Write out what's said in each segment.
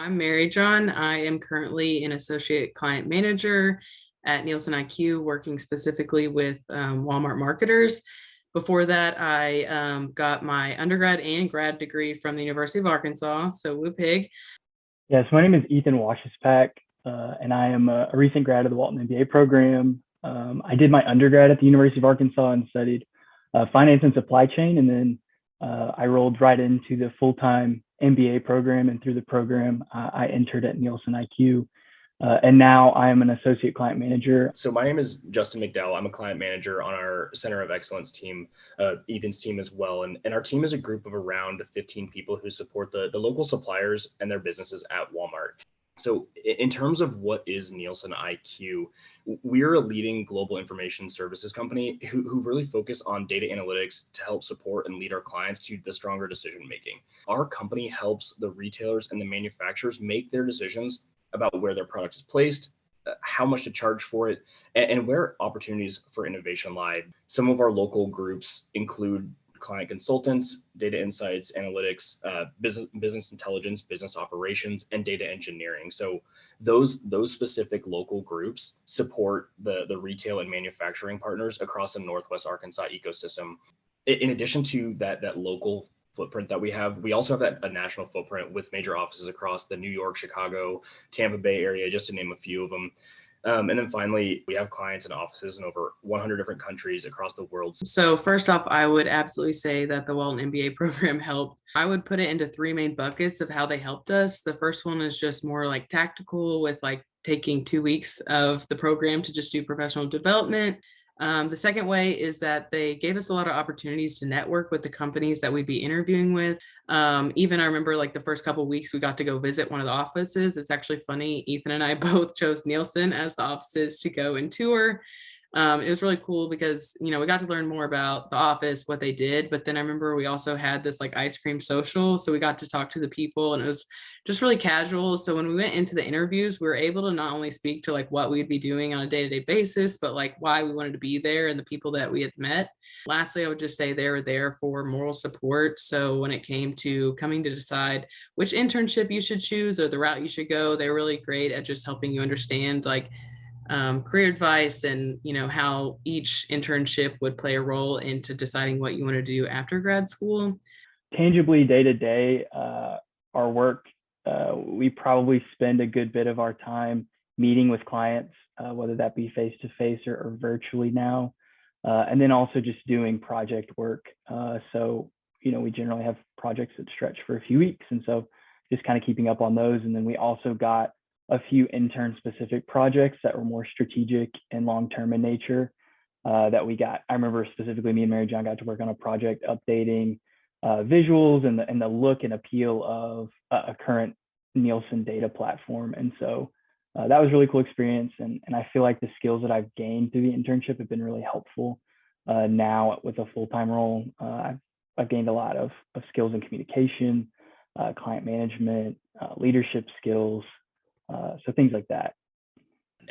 I'm MaryJohn. I am currently an associate client manager at NielsenIQ, working specifically with Walmart marketers. Before that, I got my undergrad and grad degree from the University of Arkansas. So whoop pig. Yes, my name is Ethan Washispack, and I am a recent grad of the Walton MBA program. I did my undergrad at the University of Arkansas and studied finance and supply chain, and then I rolled right into the full-time MBA program. And through the program, I entered at NielsenIQ, and now I am an associate client manager. So my name is Justin McDowell. I'm a client manager on our Center of Excellence team, Ethan's team as well. And our team is a group of around 15 people who support the local suppliers and their businesses at Walmart. So in terms of what is Nielsen IQ, we're a leading global information services company who really focus on data analytics to help support and lead our clients to the stronger decision making. Our company helps the retailers and the manufacturers make their decisions about where their product is placed, how much to charge for it, and where opportunities for innovation lie. Some of our local groups include client consultants, data insights, analytics, business intelligence, business operations, and data engineering. So those specific local groups support the retail and manufacturing partners across the Northwest Arkansas ecosystem. In addition to that local footprint that we also have a national footprint with major offices across the New York, Chicago, Tampa Bay area, just to name a few of them. And then finally, we have clients and offices in over 100 different countries across the world. So first off, I would absolutely say that the Walton MBA program helped. I would put it into three main buckets of how they helped us. The first one is just more like tactical, with like taking 2 weeks of the program to just do professional development. The second way is that they gave us a lot of opportunities to network with the companies that we'd be interviewing with. Even I remember like the first couple of weeks we got to go visit one of the offices. It's actually funny. Ethan and I both chose Nielsen as the offices to go and tour. It was really cool because, we got to learn more about the office, what they did. But then I remember we also had this like ice cream social. So we got to talk to the people and it was just really casual. So when we went into the interviews, we were able to not only speak to like what we'd be doing on a day-to-day basis, but like why we wanted to be there and the people that we had met. Lastly, I would just say they were there for moral support. So when it came to coming to decide which internship you should choose or the route you should go, they're really great at just helping you understand like career advice and how each internship would play a role into deciding what you want to do after grad school. Tangibly, day to day, our work, we probably spend a good bit of our time meeting with clients, whether that be face to face or virtually now, and then also just doing project work. So we generally have projects that stretch for a few weeks, and so just kind of keeping up on those. And then we also got a few intern specific projects that were more strategic and long-term in nature that we got. I remember specifically me and MaryJohn got to work on a project updating visuals and the look and appeal of a current Nielsen data platform. And so that was a really cool experience. And I feel like the skills that I've gained through the internship have been really helpful. Now with a full-time role, I've gained a lot of skills in communication, client management, leadership skills, so things like that.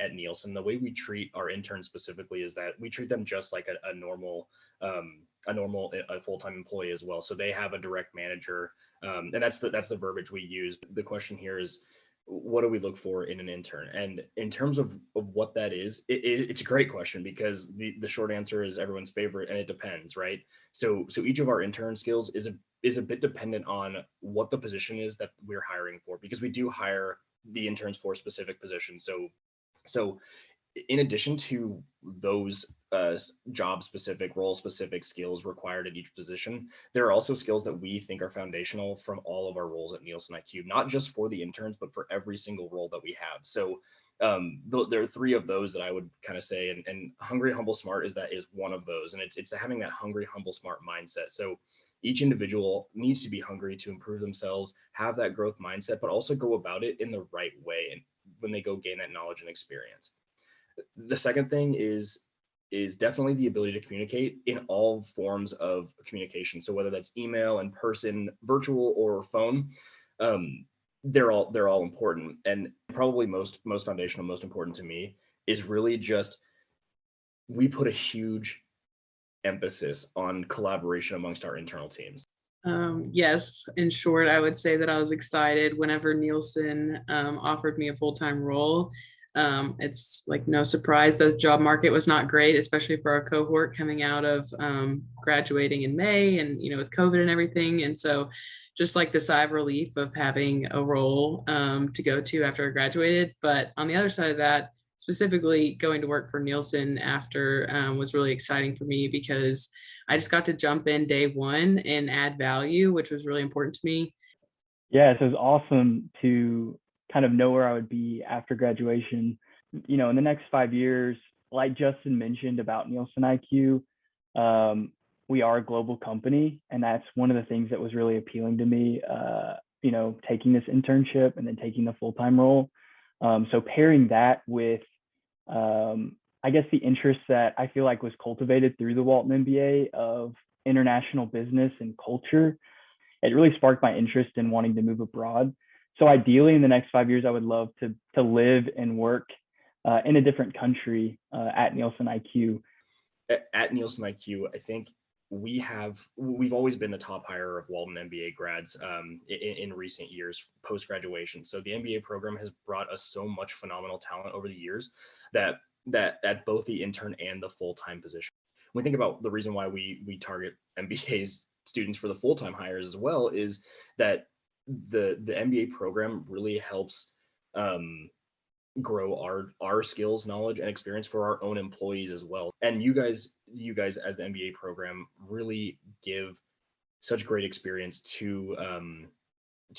At Nielsen, the way we treat our interns specifically is that we treat them just like a normal full-time employee as well. So they have a direct manager, and that's the verbiage we use. The question here is, what do we look for in an intern? And in terms of what that is, it's a great question because the short answer is everyone's favorite, and it depends, right? So each of our intern skills is a bit dependent on what the position is that we're hiring for, because we do hire the interns for specific positions. So in addition to those job specific, role specific skills required at each position, there are also skills that we think are foundational from all of our roles at Nielsen IQ, not just for the interns, but for every single role that we have. So there are three of those that I would kind of say, and hungry, humble, smart is one of those. And it's having that hungry, humble, smart mindset. So each individual needs to be hungry to improve themselves, have that growth mindset, but also go about it in the right way and when they go gain that knowledge and experience. The second thing is definitely the ability to communicate in all forms of communication. So whether that's email, in person, virtual, or phone, they're all important. And probably most foundational, most important to me is really just we put a huge emphasis on collaboration amongst our internal teams. Yes, in short, I would say that I was excited whenever Nielsen offered me a full-time role. It's like no surprise that the job market was not great, especially for our cohort coming out of graduating in May and, with COVID and everything. And so just like the sigh of relief of having a role to go to after I graduated. But on the other side of that, specifically going to work for Nielsen after was really exciting for me because I just got to jump in day one and add value, which was really important to me. Yeah, so it's awesome to kind of know where I would be after graduation. In the next 5 years, like Justin mentioned about NielsenIQ, we are a global company, and that's one of the things that was really appealing to me. Taking this internship and then taking the full-time role. So pairing that with, I guess, the interest that I feel like was cultivated through the Walton MBA of international business and culture, it really sparked my interest in wanting to move abroad. So ideally, in the next 5 years, I would love to live and work in a different country at NielsenIQ. At NielsenIQ, I think we've always been the top hire of Walton MBA grads in recent years post graduation. So the MBA program has brought us so much phenomenal talent over the years that at both the intern and the full-time position. When we think about the reason why we target MBA's students for the full-time hires as well is that the MBA program really helps grow our skills, knowledge, and experience for our own employees as well. And you guys as the MBA program really give such great experience to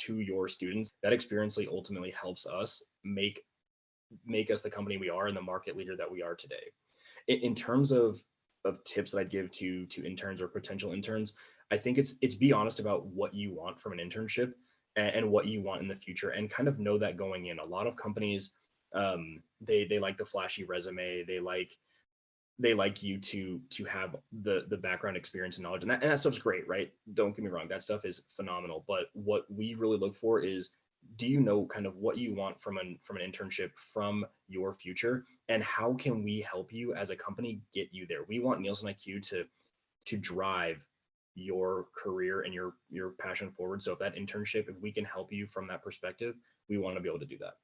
your students. That experience ultimately helps us make us the company we are and the market leader that we are today. In terms of tips that I'd give to interns or potential interns, I think it's be honest about what you want from an internship and what you want in the future, and kind of know that going in. A lot of companies, they like the flashy resume. They like you to have the background experience and knowledge, and that stuff's great, right? Don't get me wrong, that stuff is phenomenal. But what we really look for is, do you know kind of what you want from an internship from your future, and how can we help you as a company get you there? We want NielsenIQ to drive your career and your passion forward. So if that internship, if we can help you from that perspective, we want to be able to do that.